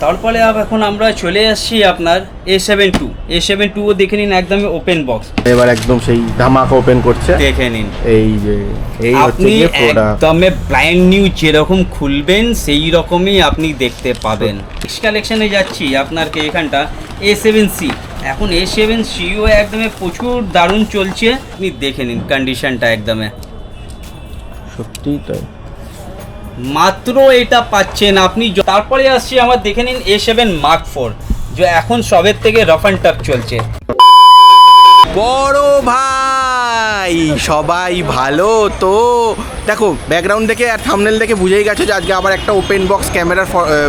তারপরে এখন আমরা চলে আসছি আপনার A72 ও দেখে নিন, একদমই ওপেন বক্স। এবার একদম সেই ধামাকা ওপেন করছে, দেখে নিন। এই যে এই আপনি একদম ব্র্যান্ড নিউ যেরকম খুলবেন সেই রকমই আপনি দেখতে পাবেন। নেক্সট কালেকশনে যাচ্ছি আপনারকে এখানটা A7C। এখন A7Cও একদমই প্রচুর দারুণ চলছে, আপনি দেখে নিন কন্ডিশনটা একদমই সত্যি তাই। মাত্র এটা পাচ্ছেন আপনি। তারপরে আসছি আমার, দেখে নিন A7 Mark IV, যে এখন সবের থেকে রফ অ্যান্ড টাফ চলছে। বড় ভাই সবাই ভালো তো? দেখো ব্যাকগ্রাউন্ড দেখে আর থাম্বনেল দেখে বুঝেই গেছো যে আজকে আবার একটা ওপেন বক্স ক্যামেরার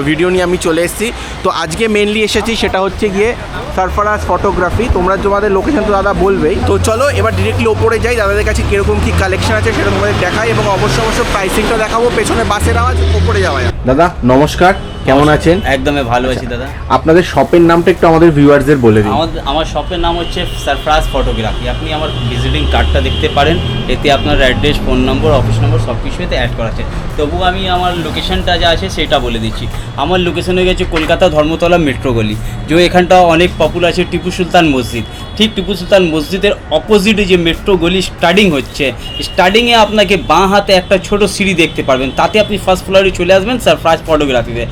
ভিডিও নিয়ে আমি চলে এসেছি। তো আজকে মেনলি এসেছি সেটা হচ্ছে গিয়ে সারফারাজ ফটোগ্রাফি। তোমরা তোমাদের লোকেশন তো দাদা বলবেই, তো চলো এবার ডিরেক্টলি ওপরে যাই, দাদাদের কাছে কীরকম কী কালেকশন আছে সেটা তোমাদের দেখাই, এবং অবশ্যই প্রাইসিংটা দেখাবো। পেছনে বাসের আওয়াজ, ওপরে যাওয়া যায়। দাদা নমস্কার, কেমন আছেন? একদমই ভালো আছি দাদা। আপনাদের শপের নামটা একটু আমাদের ভিউয়ারদের বলে দিন। আমার শপের নাম হচ্ছে সারফারাজ ফটোগ্রাফি। আপনি আমার ভিজিটিং কার্ডটা দেখতে পারেন, এতে আপনার অ্যাড্রেস, ফোন নম্বর, অফিস নম্বর সব কিছু এতে অ্যাড করা আছে। তবু আমি আমার লোকেশনটা যা আছে সেটা বলে দিচ্ছি। আমার লোকেশন হয়ে গেছে কলকাতা ধর্মতলা মেট্রো গলি, যে এখানটা অনেক পপুলার আছে টিপু সুলতান মসজিদ। ঠিক টিপু সুলতান মসজিদের অপোজিটে যে মেট্রো গলি স্টার্টিং হচ্ছে, স্টার্টিংয়ে আপনাকে বাঁ হাতে একটা ছোট সিঁড়ি দেখতে পারবেন, তাতে আপনি ফার্স্ট ফ্লোরে চলে আসবেন সারফারাজ ফটোগ্রাফিতে।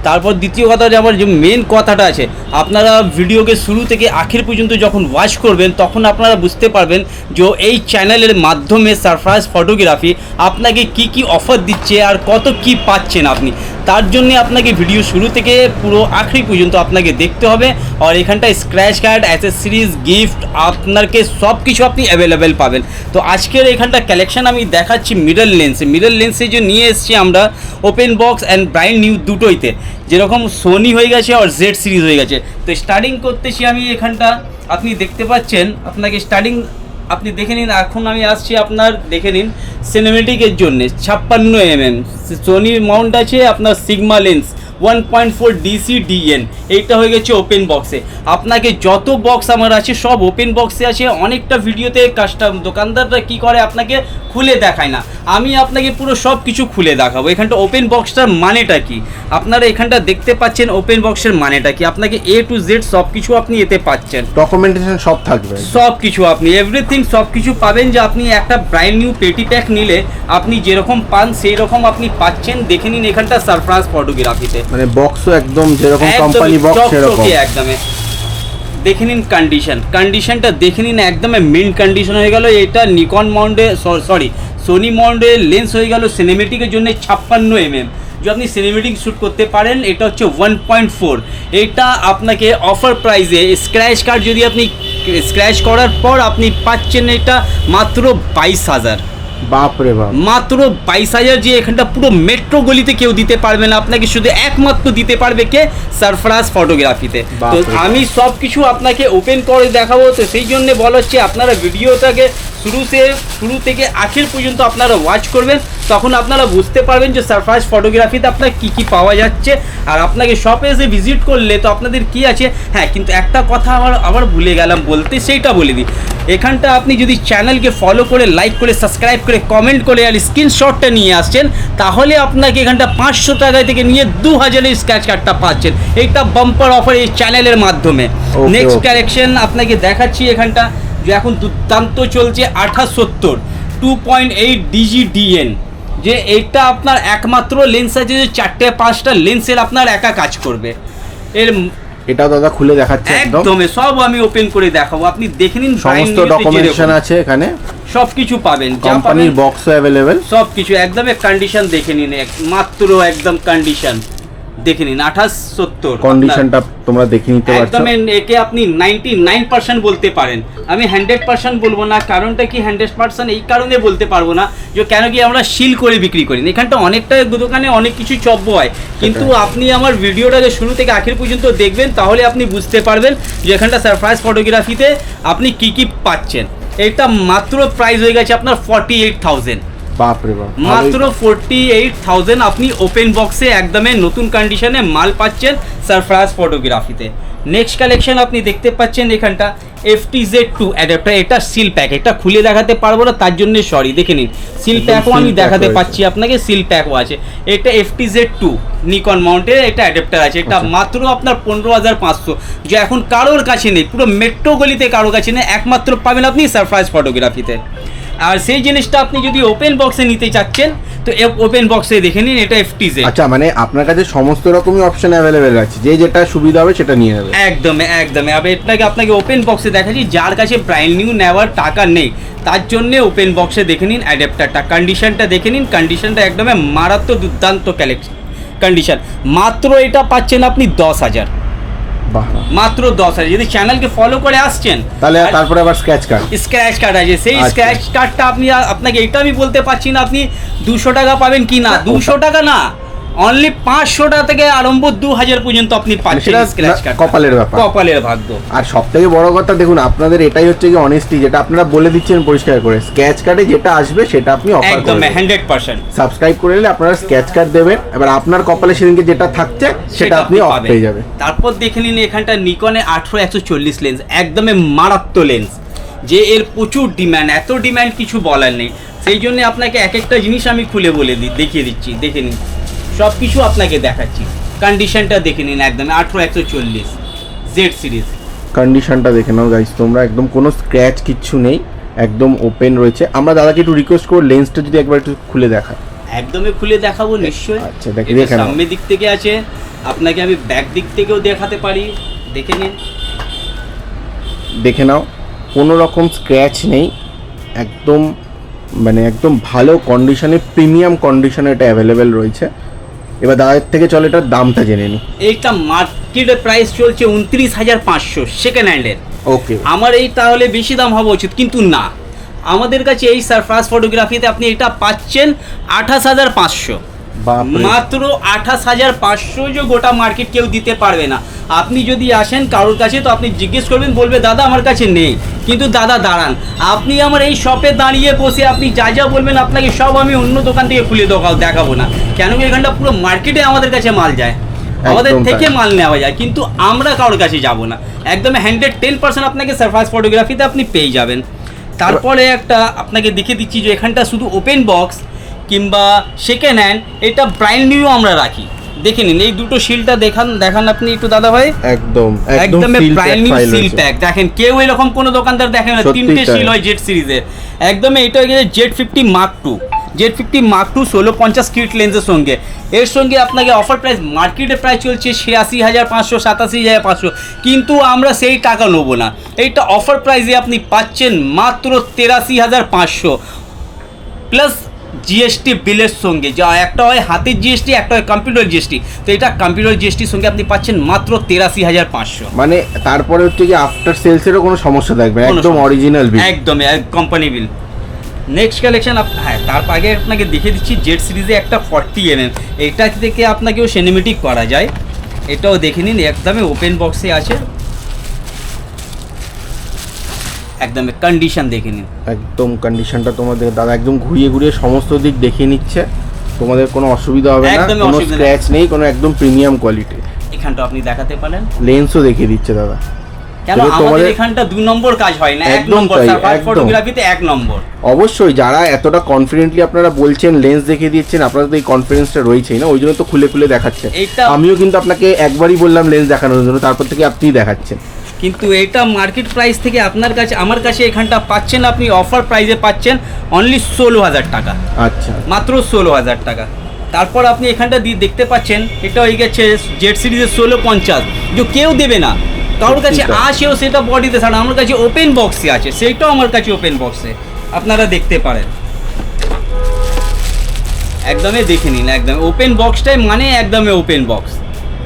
তারপর দ্বিতীয় কথা, যে আমার যে মেন কথাটা আছে, আপনারা ভিডিওকে শুরু থেকে আখের পর্যন্ত যখন ওয়াচ করবেন তখন আপনারা বুঝতে পারবেন যে এই চ্যানেলের মাধ্যমে সারফারাজ ফটোগ্রাফি আপনাকে কি কি অফার দিচ্ছে আর কত কি পাচ্ছেন আপনি। তার জন্য আপনাকে ভিডিও শুরু থেকে পুরো আখেরি পর্যন্ত আপনাকে দেখতে হবে। আর এখানটায় স্ক্র্যাচ কার্ড, অ্যাসেসরিজ, গিফট আপনাকে সব কিছু আপনি অ্যাভেলেবেল পাবেন। তো আজকের এখানটা কালেকশন আমি দেখাচ্ছি মিরর লেন্সে যে নিয়ে এসেছি আমরা open box and brand new দুটোইতে, যেরকম সোনি হয়ে গেছে আর জেড সিরিজ হয়ে গেছে। তো স্টার্টিং করতেছি আমি এখানটা, আপনি দেখতে পাচ্ছেন, আপনাকে স্টার্টিং আপনি দেখে নিন। এখন আমি আসছি আপনার, দেখে নিন সিনেমেটিকের জন্য 56mm সোনি মাউন্ট আছে আপনার সিগমা লেন্স 1.4 DC/DN। এইটা হয়ে গেছে ওপেন বক্সে। আপনাকে যত বক্স আমার আছে সব ওপেন বক্সে আছে। অনেকটা ভিডিওতে দোকানদাররা কি করে আপনাকে খুলে দেখায় না, আমি আপনাকে পুরো সব কিছু খুলে দেখাবো। এখানটা ওপেন বক্সটার মানেটা কি আপনারা এখানটা দেখতে পাচ্ছেন, ওপেন বক্সের মানেটা কি আপনাকে A to Z সব কিছু আপনি এতে পাচ্ছেন। ডকুমেন্টেশন সব থাকবে, সব কিছু আপনি এভরিথিং সব কিছু পাবেন। যে আপনি একটা ব্র্যান্ড নিউ পেটি প্যাক নিলে আপনি যেরকম পান সেই রকম আপনি পাচ্ছেন। দেখে নিন এখানটা সারফারাজ ফটোগ্রাফিতে, মানে বক্সও একদম যেরকম কোম্পানি বক্স সেরকম একদমই। দেখে নিন কন্ডিশনটা দেখে নিন, একদমই মিন্ট কন্ডিশন হয়ে গেল। এটা নিকন মাউন্টে সোনি মাউন্টের লেন্স হয়ে গেল সিনেমেটিকের জন্য 56mm। যে আপনি সিনেমেটিক শ্যুট করতে পারেন, এটা হচ্ছে 1.4। এটা আপনাকে অফার প্রাইসে স্ক্র্যাচ কার্ড যদি আপনি স্ক্র্যাচ করার পর আপনি পাচ্ছেন এটা মাত্র 22,000। বাপরে বাপ, মাত্র 22,000। যে এখানটা পুরো মেট্রো গলিতে কেউ দিতে পারবে না, আপনাকে শুধু একমাত্র দিতে পারবে কে? সারফারাজ ফটোগ্রাফিতে। তো আমি সব কিছু আপনাকে ওপেন করে দেখাবো। তো সেই জন্য বলা হচ্ছে আপনারা ভিডিওটাকে শুরু থেকে আখের পর্যন্ত আপনারা ওয়াচ করবেন, তখন আপনারা বুঝতে পারবেন যে সারফারাজ ফটোগ্রাফিতে আপনার কী কী পাওয়া যাচ্ছে। আর আপনাকে শপে এসে ভিজিট করলে তো আপনাদের কি আছে। হ্যাঁ, কিন্তু একটা কথা আবার ভুলে গেলাম বলতে, সেইটা বলে দিই। এখানটা আপনি যদি চ্যানেলকে ফলো করে, লাইক করে, সাবস্ক্রাইব করে, কমেন্ট করে আর স্ক্রিনশটটা নিয়ে আসছেন, তাহলে আপনাকে এখানটা 500 টাকা থেকে নিয়ে 2000-এর স্ক্র্যাচ কার্ডটা পাচ্ছেন। এইটা বাম্পার অফার এই চ্যানেলের মাধ্যমে। নেক্সট কালেকশন আপনাকে দেখাচ্ছি এখানটা, যে এখন দুর্দান্ত চলছে 2870 2.8 DG/DN। যে এটা আপনার একমাত্র লেন্স আছে যে 4-5টা লেন্সের আপনার একা কাজ করবে। এর এটা দাদা খুলে দেখাচ্ছে একদম সব আমি ওপেন করে দেখাবো, আপনি দেখে নিন। সমস্ত ডকুমেন্টেশন আছে এখানে, সব কিছু পাবেন, কোম্পানির বক্সও अवेलेबल সব কিছু। একদম কন্ডিশন দেখে নিন, মাত্র একদম কন্ডিশন দেখে নিন 2870। কন্ডিশনটা তোমরা দেখে নিতে পারছো। একদম একে আপনি 99% বলতে পারেন। আমি 100% বলবো না, কারণটা কি 100% এই কারণে বলতে পারবো না যে কেন কি আমরা সিল করে বিক্রি করি। এখানটা অনেকটা দোকানে অনেক কিছু চব্য হয়, কিন্তু আপনি আমার ভিডিওটাকে শুরু থেকে আখের পর্যন্ত দেখবেন, তাহলে আপনি বুঝতে পারবেন যে এখানটা সারফারাজ ফটোগ্রাফিতে আপনি কি কি পাচ্ছেন। এটা মাত্র প্রাইস হয়ে গেছে আপনার 48,000। বাপরে বাপ, মাত্র 48,000 আপনি ওপেন বক্সে একদমই নতুন কন্ডিশনে মাল পাচ্ছেন সারফরাজ ফটোগ্রাফিতে। নেক্সট কালেকশন আপনি দেখতে পাচ্ছেন এখানটা FTZ2 অ্যাডাপ্টার, এটা সিল প্যাক, এটা খুলে দেখাতে পারবো না তার জন্য সরি, দেখে নিন সিল একদম প্যাকও আমি seal pack দেখাতে রয়েছে। পাচ্ছি আপনাকে, সিল প্যাকও আছে। এটা FTZ2 নিকন মাউন্টের এটা অ্যাডাপ্টার আছে, এটা আচ্ছা। মাত্র আপনার 15,500, যে এখন কারোর কাছে নেই, পুরো মেট্রো গলিতে কারোর কাছে নেই, একমাত্র পাবেন আপনি সারফরাজ ফটোগ্রাফিতে। আর সেই জিনিসটা আপনি যদি ওপেন বক্সে নিতে চাচ্ছেন তো ওপেন বক্সে দেখে নিন, এটা FTZ। আচ্ছা, মানে আপনার কাছে সমস্ত রকমই অপশন অ্যাভেলেবেল আছে, যে যেটা সুবিধা হবে সেটা নিয়ে নেবে। একদমই আবার আপনাকে ওপেন বক্সে দেখাচ্ছি, যার কাছে ব্র্যান্ড নিউ নেওয়ার টাকা নেই তার জন্য ওপেন বক্সে দেখে নিন অ্যাডাপ্টারটা, কন্ডিশনটা দেখে নিন, কন্ডিশনটা একদমই মারাত্মক দুর্দান্ত কন্ডিশন। মাত্র এটা পাচ্ছেন আপনি 10,000, বাহ, মাত্র 10,000। যদি চ্যানেলকে ফলো করে আসছেন তাহলে তারপরে আবার স্ক্র্যাচ কার্ড। স্ক্র্যাচ কার্ড আছে, সেই আচ্ছা। স্ক্র্যাচ কার্ডটা আপনাকে এটা আমি বলতে পারছি না আপনি 200 টাকা পাবেন কি না, 200 টাকা না, অনলি 500 টাকা থেকে আরম্ভ 2,000 পর্যন্ত আপনি পাচ্ছেন সেটা স্ক্র্যাচ কার্ড। কপালের ব্যাপার, কপালের ভাগ্য। আর সব থেকে বড় কথা দেখুন, আপনাদের এটাই হচ্ছে কি অনেস্টি, যেটা আপনারা বলে দিচ্ছেন পরিষ্কার করে, স্ক্র্যাচ কার্ডে যেটা আসবে সেটা আপনি অফার একদম করবেন। 100%। সাবস্ক্রাইব করে নিলে আপনারা স্ক্র্যাচ কার্ড দেবেন, এবার আপনার কপালে সেদিনকে যেটা থাকছে সেটা আপনি অফ পাবেন। পেয়ে যাবেন। তারপর দেখে নিন এখানটা নিকনে 18-140 লেন্স, একদমই মারাত্মক লেন্স, যে এর প্রচুর ডিমান্ড, এত ডিমান্ড কিছু বলার নেই। সেই জন্য আপনাকে এক একটা জিনিস আমি খুলে বলে দেখিয়ে দিচ্ছি, দেখে নিন সব কিছু আপনাকে দেখাচ্ছি। কন্ডিশনটা দেখে নিন একদম 18-140 জেড সিরিজ। কন্ডিশনটা দেখে নাও গাইস তোমরা, একদম কোনো স্ক্র্যাচ কিচ্ছু নেই, একদম ওপেন রয়েছে। আমরা দাদাকে একটু রিকোয়েস্ট করব লেন্সটা যদি একবার একটু খুলে দেখায়। একদমই খুলে দেখাবো নিশ্চয়ই। আচ্ছা, এটা দেখে নাও। সামনের দিক থেকে আছে, আপনাকে আমি ব্যাক দিক থেকেও দেখাতে পারি, দেখে নিন। দেখে নাও, কোনো রকম স্ক্র্যাচ নেই, একদম মানে একদম ভালো কন্ডিশনে, প্রিমিয়াম কন্ডিশনে এটা অ্যাভেলেবেল রয়েছে। এবার দাদার থেকে চলো এটার দামটা জেনে নিই। এইটা মার্কেটের প্রাইস চলছে 29,500 সেকেন্ড হ্যান্ডের। ওকে, আমার এই তাহলে বেশি দাম হওয়া উচিত, কিন্তু না, আমাদের কাছে এই সারফরাজ ফটোগ্রাফিতে আপনি এটা পাচ্ছেন 28,500, বাপরে, মাত্র 28,500, যে গোটা মার্কেট কেউ দিতে পারবে না। আপনি যদি আসেন কারোর কাছে তো আপনি জিজ্ঞেস করবেন, বলবে দাদা আমার কাছে নেই, কিন্তু দাদা দাঁড়ান, আপনি আমার এই শপে দাঁড়িয়ে বসে আপনি যা যা বলবেন আপনাকে সব আমি অন্য দোকান থেকে খুলে দেখাবো না, কেন কি এখানটা পুরো মার্কেটে আমাদের কাছে মাল যায়, আমাদের একদম থেকে তাই। মাল নেওয়া যায়, কিন্তু আমরা কারোর কাছে যাব না। একদম 110% আপনাকে সারফরাজ ফটোগ্রাফিতে আপনি পেয়ে যাবেন। তারপরে একটা আপনাকে দেখিয়ে দিচ্ছি যে এখানটা শুধু ওপেন বক্স কিংবা সেকেন্ড হ্যান্ড, এটা ব্র্যান্ড নিউ আমরা রাখি। দেখে নিন এই দুটো শিলটা দেখান আপনি একটু দাদা ভাই, একদম একদম seal pack brand new file seal রয়েছে। প্যাক। দেখেন কেউ এরকম কোনো দোকানদার দেখেন না, সত্যি 3টে তাই। শিল হয় জেড সিরিজের। একদম এটা হয়ে গেছে Z50 Mark II, Z50 Mark II 1650 kit লেন্সের সঙ্গে। এর সঙ্গে আপনাকে অফার প্রাইস, মার্কেটের প্রাইস চলছে 86,500 87,500, কিন্তু আমরা সেই টাকা নেবো না। এইটা অফার প্রাইসে আপনি পাচ্ছেন মাত্র 83,500 প্লাস জিএসটি বিলের সঙ্গে, যা একটা হয় হাতের জিএসটি, একটা হয় কম্পিউটার জিএসটি, তো এটা কম্পিউটার জিএসটির সঙ্গে আপনি পাচ্ছেন মাত্র 83,500। মানে তারপরে হচ্ছে কি আফটার সেলসেরও কোনো সমস্যা থাকবে না, কোনো একদম সমস্যা- অরিজিনাল বিল। একদমই কোম্পানি বিল। নেক্সট কালেকশন, হ্যাঁ তার আগে আপনাকে দেখিয়ে দিচ্ছি জেড সিরিজে একটা 40mm, এটা থেকে আপনাকেও সিনেমেটিক করা যায়, এটাও দেখে নিন, একদমই ওপেন বক্সে আছে, একদমই কন্ডিশন দেখে নিন। একদম কন্ডিশনটা তোমাদের দাদা একদম ঘুরিয়ে ঘুরিয়ে সমস্ত দিক দেখিয়ে নিচ্ছে, তোমাদের কোনো অসুবিধা হবে না, একদমই কোনো অসুবিধা নেই। স্ক্র্যাচ নেই, কোনো একদম প্রিমিয়াম কোয়ালিটি। এখানটা আপনি দেখাতে পারেন, লেন্সও দেখিয়ে দিচ্ছে দাদা। কেন তবে আমাদের তোমাদের- এখানটা 2 নম্বর কাজ হয় না, 1 একদম নম্বর তাই, সারফরাজ একদম। ফটোগ্রাফিতে 1 নম্বর। অবশ্যই যারা এতটা কনফিডেন্টলি আপনারা বলছেন, লেন্স দেখিয়ে দিচ্ছেন, আপনাদের তো এই কনফিডেন্সটা রয়েছেই না, ওই জন্য তো খুলে খুলে দেখাচ্ছেন। এইটা- আমিও কিন্তু আপনাকে একবারই বললাম লেন্স দেখানোর জন্য, তারপর থেকে আপনিই দেখাচ্ছেন। কিন্তু এটা মার্কেট প্রাইস থেকে আপনার কাছে, আমার কাছে এখানটা পাচ্ছেন আপনি অফার প্রাইসে পাচ্ছেন অনলি 16,000 টাকা, আচ্ছা, মাত্র 16,000 টাকা। তারপর আপনি এখানটা দিয়ে দেখতে পাচ্ছেন এটা হয়ে গেছে জেড সিরিজের 1650, যে কেউ দেবে না, কারোর কাছে সত্যি তাই। আসেও সেটা বডিতে ছাড়া, আমার কাছে ওপেন বক্সে আছে, সেইটাও আমার কাছে ওপেন বক্সে আপনারা দেখতে পারেন। একদমই দেখে নিন, একদম ওপেন বক্সটাই মানে একদমই ওপেন বক্স,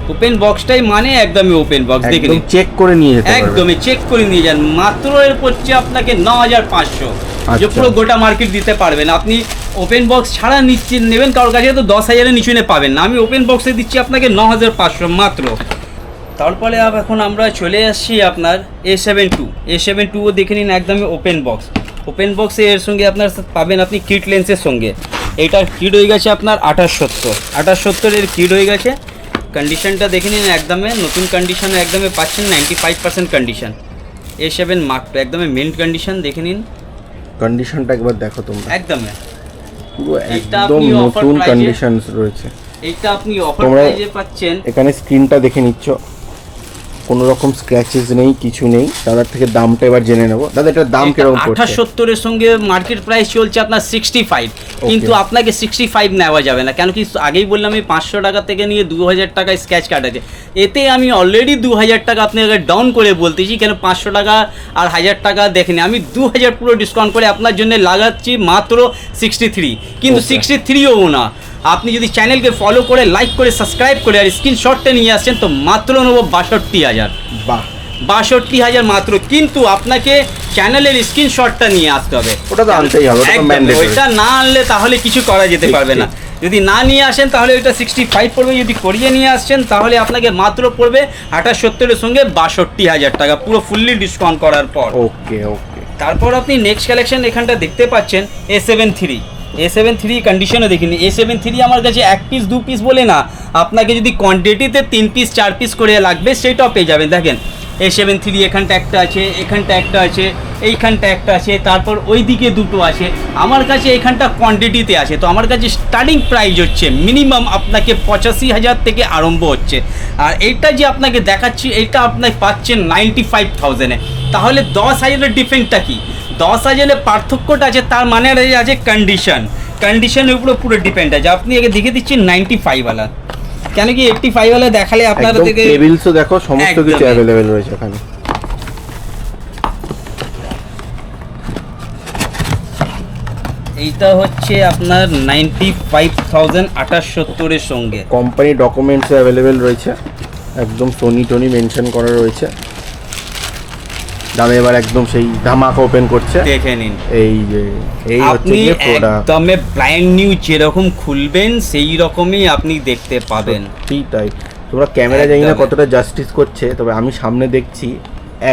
ওপেন বক্সটাই মানে একদমই ওপেন বক্স, দেখে একদম নিন। চেক করে নিয়ে যেতে পারবেন। একদমই চেক করে নিয়ে যান, মাত্র এর পড়ছে আপনাকে 9,500, যে আচ্ছা। পুরো গোটা মার্কেট দিতে পারবেন। আপনি ওপেন বক্স ছাড়া নিচ্ছে নেবেন কারোর কাছে তো 10,000-এর নিচু পাবেন না, আমি ওপেন বক্সে দিচ্ছি আপনাকে 9,500 মাত্র। তারপরে এখন আমরা চলে আসছি আপনার A72, A72 দেখে নিন, একদমই ওপেন বক্স, ওপেন বক্সে এর সঙ্গে আপনার পাবেন আপনি কিট লেন্সের সঙ্গে। এইটার কিট হয়ে গেছে আপনার 2870 এর কিট হয়ে গেছে। কন্ডিশনটা দেখে নিন, একদমই নতুন কন্ডিশনে একদমই পাচ্ছেন 95% কন্ডিশন। A7 Mark II একদমই মিন্ট কন্ডিশন, দেখে নিন কন্ডিশনটা একবার দেখো তোমরা, একদমই পুরো এটা একদম আপনি offer নতুন price-এ- কন্ডিশন রয়েছে। এইটা আপনি অফার তোমরা প্রাইজে পাচ্ছেন। এখানে স্ক্রিনটা দেখে নিচ্ছ, কোনো রকম স্ক্র্যাচেস নেই, কিছু নেই। দাদার থেকে দামটা এবার জেনে নেবো। দাদা এটার দাম কিরকম পড়ছে? 78 এর সঙ্গে মার্কেট প্রাইস চলছে আপনার 65, কিন্তু আপনাকে 65 নেওয়া যাবে না, কেন কি আগেই বললাম আমি 500 টাকা থেকে নিয়ে 2000 টাকা স্ক্র্যাচ কার্ড আছে। এতে আমি অলরেডি 2000 টাকা আপনাকে ডাউন করে বলতেছি, কেন 500 টাকা আর 1000 টাকা দেখেনি, আমি 2000 পুরো ডিসকাউন্ট করে আপনার জন্য লাগাচ্ছি মাত্র 63। কিন্তু 63ও না, আপনি যদি চ্যানেলকে ফলো করে লাইক করে সাবস্ক্রাইব করে আর স্ক্রিনশটটা নিয়ে আসছেন তো মাত্র নেবো 62,000। বাহ, 62,000 মাত্র, কিন্তু আপনাকে চ্যানেলের স্ক্রিনশটটা নিয়ে আসতে হবে। ওটা তো আনতেই হবে, ওটা তো একদম, ম্যান্ডেটরি। ওইটা না আনলে তাহলে কিছু করা যেতে ঠিক, পারবে না। যদি না নিয়ে আসেন তাহলে ওইটা 65 পড়বে, যদি করিয়ে নিয়ে আসছেন তাহলে আপনাকে মাত্র পড়বে 78 এর সঙ্গে 62,000 টাকা, পুরো ফুললি ডিসকাউন্ট করার পর। ওকে ওকে। তারপর আপনি নেক্সট কালেকশন এখানটা দেখতে পাচ্ছেন A7 III কন্ডিশনও দেখিনি। A7 III আমার কাছে 1 পিস 2 পিস বলে না, আপনাকে যদি কোয়ান্টিটিতে 3 পিস 4 পিস করে লাগবে সেটাও পেয়ে যাবেন। দেখেন A7 III এখানটা একটা আছে, এখানটা একটা আছে, এইখানটা একটা আছে, তারপর ওই দিকে দুটো আছে। আমার কাছে এখানটা কোয়ান্টিটিতে আছে, তো আমার কাছে স্টার্টিং প্রাইস হচ্ছে মিনিমাম আপনাকে 85,000 থেকে আরম্ভ হচ্ছে। আর এইটা যে আপনাকে দেখাচ্ছি এইটা আপনাকে পাচ্ছেন 95,000-এ। তাহলে 10,000-এর ডিফারেন্সটা কি? 10,000-এর পার্থক্যটা আছে, তার মানে আছে কন্ডিশনের উপরে পুরো ডিপেন্ড আছে। আপনি আগে দেখে দিচ্ছি 95 ওয়ালা, কেন কি 85 ওয়ালা দেখালে আপনারা একদম থেকে টেবিলসও দেখো, সমস্ত কিছু একদমই। অ্যাভেলেবেল রয়েছে এখানে। এইটা হচ্ছে আপনার 95,078 এর সঙ্গে। কোম্পানি ডকুমেন্টসও অ্যাভেলেবেল রয়েছে, একদম সোনি টোনি মেনশন করা রয়েছে। দাদা এবার একদম সেই ধামাকা ওপেন করছে, দেখে নিন। এই যে এই হচ্ছে আপনি গিয়ে প্রোডাক্ট। একদমই ব্র্যান্ড নিউ যেরকম খুলবেন সেই রকমই আপনি দেখতে পাবেন। ঠিক তাই। তোমরা ক্যামেরা জানি না একদমই। কতটা জাস্টিস করছে, তবে আমি সামনে দেখছি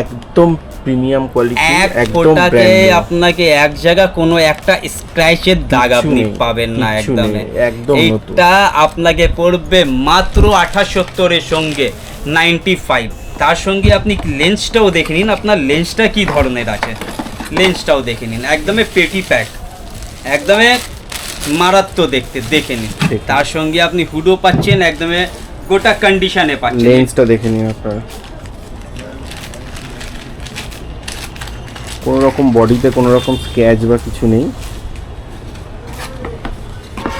একদম প্রিমিয়াম কোয়ালিটি, এক একদম ফোটাকে ব্র্যান্ড। আপনাকে এক জায়গা কোনো একটা স্ক্র্যাচের দাগ কিচ্ছু আপনি নেই, পাবেন না, কিচ্ছু একদমই। নেই, একদম নতুন। এইটা আপনাকে পড়বে মাত্র 78 এর সঙ্গে 95। তার সঙ্গে আপনি লেন্সটাও দেখে নিন, আপনার লেন্সটা কি ধরনের আছে, লেন্সটাও দেখে নিন। একদমই পেটি প্যাক, একদমই মারাত্মক দেখতে, দেখে নিন। ঠিক। তার সঙ্গে আপনি হুডও পাচ্ছেন, একদমই গোটা কন্ডিশনে পাচ্ছেন। লেন্সটা দেখে নিন আপনারা, কোনো রকম বডিতে কোনো রকম স্ক্র্যাচ বা কিছু নেই।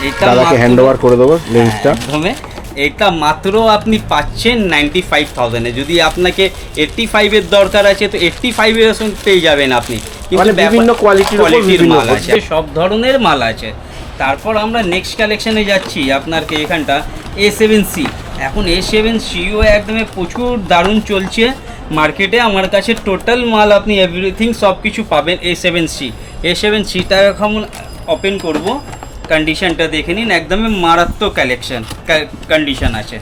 এটা দাদাকে মাত্র- হ্যান্ড ওভার করে দেবো লেন্সটা। একদমই। এটা মাত্র আপনি পাচ্ছেন 95,000-এ। যদি আপনাকে 85-এর দরকার আছে তো 85-এর সঙ্গে পেয়ে যাবেন আপনি। মানে বিভিন্ন কোয়ালিটির উপর বিভিন্ন মাল আছে, পড়ছে। সব ধরনের মাল আছে। তারপর আমরা নেক্সট কালেকশনে যাচ্ছি, আপনার এখানটা A7C। এখন A7Cও একদমই প্রচুর দারুণ চলছে মার্কেটে। আমার কাছে টোটাল মাল আপনি এভরিথিং সব কিছু পাবেন A7Cটা এখন ওপেন করব। কন্ডিশনটা দেখে নিন, একদমই মারাত্মক কন্ডিশন আছে।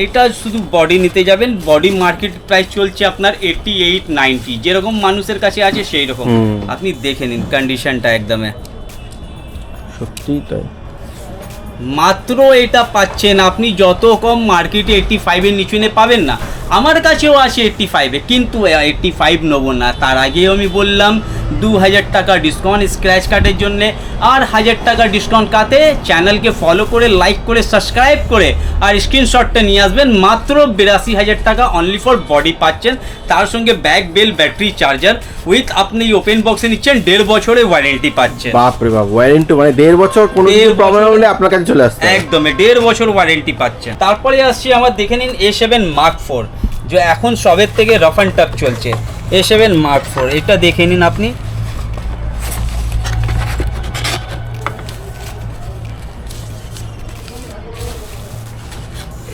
এটা শুধু বডি নিতে যাবেন, বডি মার্কেট প্রাইস চলছে আপনার 88-90, যেরকম মানুষের কাছে আছে সেই রকম। আপনি দেখে নিন কন্ডিশনটা একদমই। সত্যিই তাই। মাত্র এটা পাচ্ছেন আপনি যত কম মার্কেটে 85-এর নিচুনে পাবেন না। আমার কাছেও আছে 85-এ, কিন্তু 85 নেবো না। তার আগেও আমি বললাম 2,000 টাকা ডিসকাউন্ট স্ক্র্যাচ কার্ডের জন্যে, আর 1,000 টাকা ডিসকাউন্ট কাটে চ্যানেলকে ফলো করে লাইক করে সাবস্ক্রাইব করে আর স্ক্রিনশটটা নিয়ে আসবেন। মাত্র 82,000 টাকা অনলি ফর বডি পাচ্ছেন, তার সঙ্গে back bell battery charger with আপনি ওপেন বক্সে নিচ্ছেন 1.5 বছরের ওয়ারেন্টি পাচ্ছেন। বাপ রে বাপ, ওয়ারেন্টি মানে 1.5 বছর, কোনো কিছু 1.5 প্রবলেম বছর। হলে আপনার কাছে চলে আসতে হবে। একদমই 1.5 বছর ওয়ারেন্টি পাচ্ছেন। তারপরে আসছি আমার, দেখে নিন A7 Mark IV, যে এখন সবের থেকে রফ অ্যান্ড টাফ চলছে। A7 Mark IV এটা দেখে নিন আপনি।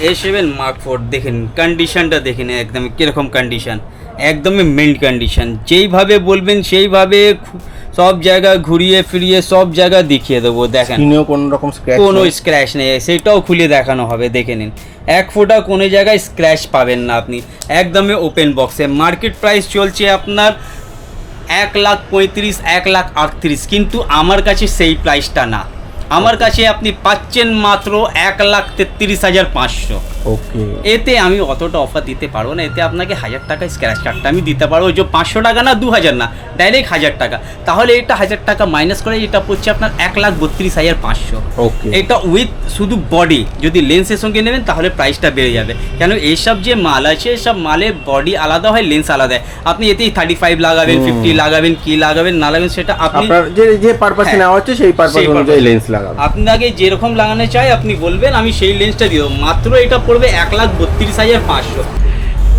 A7 Mark IV দেখেন, কন্ডিশনটা দেখেন একদম কীরকম কন্ডিশন, একদমই মিন্ট কন্ডিশন। যেইভাবে বলবেন সেইভাবে সব জায়গা ঘুরিয়ে ফিরিয়ে সব জায়গা দেখিয়ে দেবো। দেখেন স্ক্রিনেও কোনো রকম স্ক্র্যাচ কোনো স্ক্র্যাচ নেই, সেটাও খুলে দেখানো হবে, দেখে নিন। 1 ফোঁটা কোনো জায়গায় স্ক্র্যাচ পাবেন না আপনি, একদমই ওপেন বক্সে। মার্কেট প্রাইস চলছে আপনার 1,35,000 1,38,000, কিন্তু আমার কাছে সেই প্রাইসটা না। আমার কাছে আপনি পাচ্ছেন মাত্র 1,33,500। ওকে, এতে আমি অতটা অফার দিতে পারবো না, এতে আপনাকে 1000 টাকা স্ক্র্যাচ কার্ডটা আমি দিতে পারবো, যে 500 টাকা না 2000 না, ডাইরেক্ট 1000 টাকা। তাহলে এটা 1000 টাকা মাইনাস করে এটা পড়ছে আপনার 1,32,500। ওকে, এটা উইথ শুধু বডি, যদি লেন্সের সঙ্গে নেবেন তাহলে প্রাইসটা বেড়ে যাবে, কেন এইসব যে মাল আছে সব মালে বডি আলাদা হয়, লেন্স আলাদা হয়। আপনি এতেই 35 লাগাবেন, 50 লাগাবেন, কি লাগাবেন না লাগাবেন সেটা আপনি আপনার যে পারপাসে হ্যাঁ, নেওয়া হচ্ছে সেই পারপাস সেই অনুযায়ী purpose। লেন্স লাগাবেন। আপনাকে যেরকম লাগানো চাই আপনি বলবেন, আমি সেই লেন্সটা দিয়ে দেবো। মাত্র এটা পড়বে 1,32,500।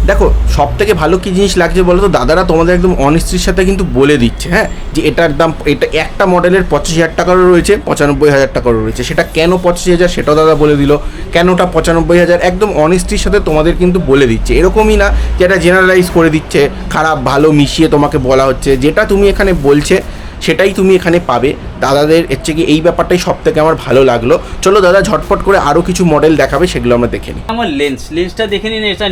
দেখো সব থেকে ভালো কি জিনিস লাগছে বলো তো, দাদারা তোমাদের একদম অনেস্টির সাথে কিন্তু বলে দিচ্ছে, হ্যাঁ, যে এটার দাম, এটা একটা মডেলের 85,000 টাকারও রয়েছে, 95,000 টাকারও রয়েছে। সেটা কেন 85,000 সেটাও দাদা বলে দিল, কেনটা 95,000 একদম অনেস্টির সাথে তোমাদের কিন্তু বলে দিচ্ছে। এরকমই না যে এটা জেনারেলাইজ করে দিচ্ছে, খারাপ ভালো মিশিয়ে তোমাকে বলা হচ্ছে। যেটা তুমি এখানে বলছে সেটাই তুমি এখানে পাবে। দাদাদের হচ্ছে কি এই ব্যাপারটাই সব থেকে আমার ভালো লাগলো। চলো দাদা ঝটপট করে আরও কিছু মডেল দেখাবে, সেগুলো আমরা দেখে নিই। আমার লেন্সটা দেখে নিন। এটা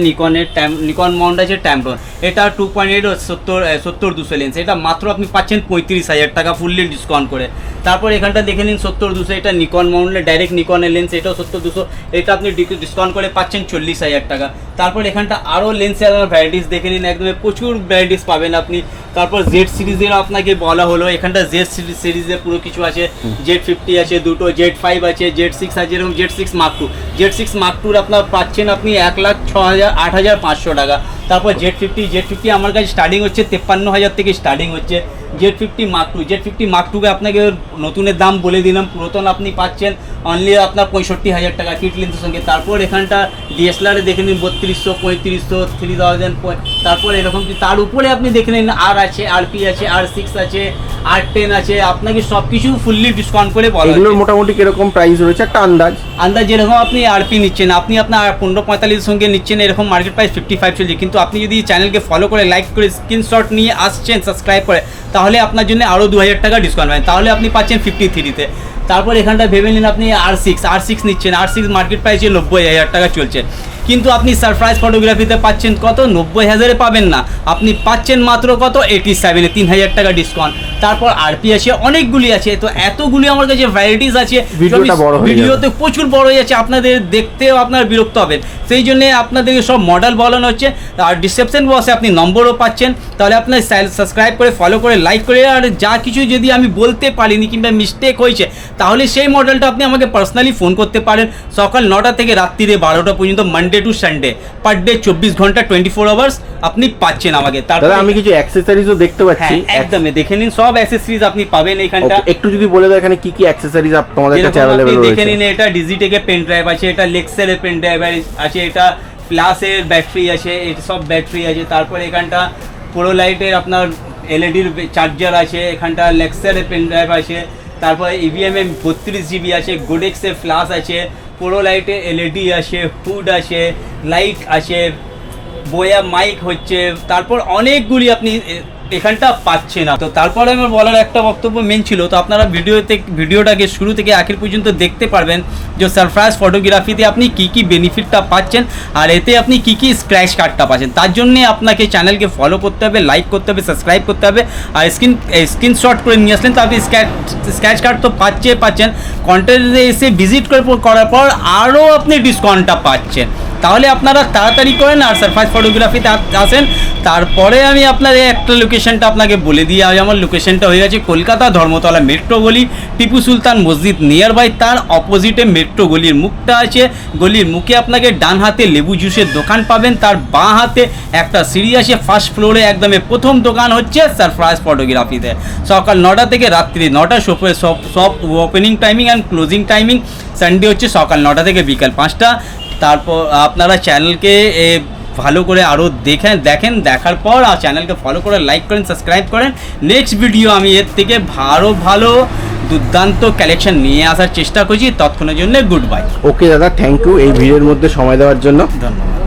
নিকন মাউন্ট আছে ট্যাম্পন, এটা 2.8 70-200 লেন্স। এটা মাত্র আপনি পাচ্ছেন 35,000 টাকা ফুললি ডিসকাউন্ট করে। তারপর এখানটা দেখে নিন 70-200, এটা নিকন মাউন্টের ডাইরেক্ট নিকনের লেন্স, এটাও 70-200, এটা আপনি ডিসকাউন্ট করে পাচ্ছেন 40,000 টাকা। তারপর এখানটা আরও লেন্সের ভ্যারাইটিস দেখে নিন, একদম প্রচুর ভ্যারাইটিস পাবেন আপনি। তারপর জেড সিরিজের আপনাকে বলা হলো, এখানটা জেড সিরিজের পুরো কিছু আছে, Z50 আছে দুটো, Z5 আছে, Z6 আছে, এরকম Z6 Mark II। Z6 Mark II আপনার পাচ্ছেন আপনি 1,08,500 টাকা। তারপর Z50 আমার কাছে স্টার্টিং হচ্ছে 53,000 থেকে স্টার্টিং হচ্ছে। Z50 Mark II কে আপনাকে নতুনের দাম বলে দিলাম, পুরাতন আপনি পাচ্ছেন অনলি আপনার 65,000 টাকা কিট লেন্সের সঙ্গে। তারপর এখানটা ডিএসএলআরে দেখে নিন 3200, 3500, 3000। তারপর এরকম তার উপরে আপনি দেখে নিন আর আছে, RP আছে, R6 আছে, R10 আছে। আপনাকে সব কিছু ফুললি ডিসকাউন্ট করে বলা এগুলোর হয়েছে। মোটামুটি কিরকম প্রাইস রয়েছে একটা আন্দাজ যেরকম আপনি RP নিচ্ছেন, আপনি আপনার 1545 সঙ্গে নিচ্ছেন, এরকম মার্কেট প্রাইস 55 চলছে। কিন্তু আপনি যদি চ্যানেলকে ফলো করে লাইক করে স্ক্রিনশট নিয়ে আসছেন সাবস্ক্রাইব করে, তাহলে আপনার জন্য আরও 2000 টাকা ডিসকাউন্ট পাবেন, তাহলে আপনি পাচ্ছেন 53-তে। তারপর এখানটা ভেবে নিন আপনি R6 নিচ্ছেন, R6 মার্কেট প্রাইসে 90,000 টাকা চলছে, কিন্তু আপনি সারপ্রাইজ ফটোগ্রাফিতে পাচ্ছেন কত? 90,000-এ পাবেন না, আপনি পাচ্ছেন মাত্র কত? 87-এ, 3,000 টাকা ডিসকাউন্ট। তারপর RP আছে, অনেকগুলি আছে। তো এতগুলি আমার কাছে ভ্যারাইটিস আছে, ভিডিওতে প্রচুর বড় হয়ে যাচ্ছে, আপনাদের দেখতেও আপনার বিরক্ত হবেন। সেই জন্যে আপনাদেরকে সব মডেল বলানো হচ্ছে। আর ডিসক্রিপশন বক্সে আপনি নম্বরও পাচ্ছেন, তাহলে আপনার সাবস্ক্রাইব করে ফলো করে লাইক করে, আর যা কিছু যদি আমি বলতে পারিনি কিংবা মিস্টেক হয়েছে, তাহলে সেই মডেলটা আপনি আমাকে পার্সোনালি ফোন করতে পারেন। সকাল 9টা থেকে রাত্রিরে 12টা পর্যন্ত, Monday to Sunday, per day 24 ঘন্টা 24 আওয়ার্স আপনি পাচ্ছেন আমাকে। তারপর আমি কিছু অ্যাক্সেসরিজও দেখতে পাচ্ছি, একদমই দেখে নিন, সব অ্যাক্সেসরিজ আপনি পাবেন এখানটা। একটু যদি বলে দাও এখানে কি কি অ্যাক্সেসরিজ তোমাদের কাছে अवेलेबल রয়েছে। দেখে নিন, এটা ডিজিটেকের পেন ড্রাইভ আছে, এটা লেক্সের পেন ড্রাইভ আছে, এটা প্লাসের ব্যাটারি আছে, এটা সব ব্যাটারি আছে। তারপর এখানটা প্রো লাইটের আপনার এলইডির চার্জার আছে, এখানটা লেক্সের পেন ড্রাইভ আছে। তারপর EVM 32 GB আছে, গোডেক্সের ফ্ল্যাশ আছে, প্রো লাইটে LED আছে, হুড আছে, লাইট আছে, বোয়া মাইক হচ্ছে। তারপর অনেকগুলি আপনি এখানটা পাচ্ছে না। তো তারপরে আমার বলার একটা বক্তব্য মেন ছিল, তো আপনারা ভিডিওটাকে শুরু থেকে আখের পর্যন্ত দেখতে পারবেন যে সারপ্রাইজ ফটোগ্রাফিতে আপনি কি কি বেনিফিটটা পাচ্ছেন, আর এতে আপনি কি কি স্ক্র্যাচ কার্ডটা পাচ্ছেন। তার জন্যে আপনাকে চ্যানেলকে ফলো করতে হবে, লাইক করতে হবে, সাবস্ক্রাইব করতে হবে, আর স্ক্রিনশট করে নিয়ে আসলেন তো আপনি স্ক্র্যাচ কার্ড তো পাচ্ছেন। কন্টেন্টে এসে ভিজিট করার পর আরও আপনি ডিসকাউন্টটা পাচ্ছেন। তাহলে আপনারা তাড়াতাড়ি করেন আর সারপ্রাইজ ফটোগ্রাফিতে আসেন। তারপরে আমি আপনার একটা লোকেশনটা আপনাকে বলে দিই। আমার লোকেশনটা হয়ে গেছে কলকাতা ধর্মতলা মেট্রো গলি, টিপু সুলতান মসজিদ নিয়ার বাই, তার অপোজিটে মেট্রো গলির মুখটা আছে। গলির মুখে আপনাকে ডান হাতে লেবু জুসের দোকান পাবেন, তার বাঁ হাতে একটা সিঁড়ি আছে, ফার্স্ট ফ্লোরে একদমই প্রথম দোকান হচ্ছে সারপ্রাইজ ফটোগ্রাফিতে। সকাল 9টা থেকে রাত্রি 9টা সব opening timing and closing timing. Sunday হচ্ছে সকাল 9টা থেকে বিকাল 5টা। তারপর আপনারা চ্যানেলকে ভালো করে আরও দেখেন, দেখার পর আর চ্যানেলকে ফলো করে লাইক করেন, সাবস্ক্রাইব করেন। নেক্সট ভিডিও আমি এর থেকে ভালো দুর্দান্ত কালেকশন নিয়ে আসার চেষ্টা করছি। ততক্ষণের জন্য গুড বাই। ওকে দাদা, থ্যাংক ইউ এই ভিডিওর মধ্যে সময় দেওয়ার জন্য। ধন্যবাদ।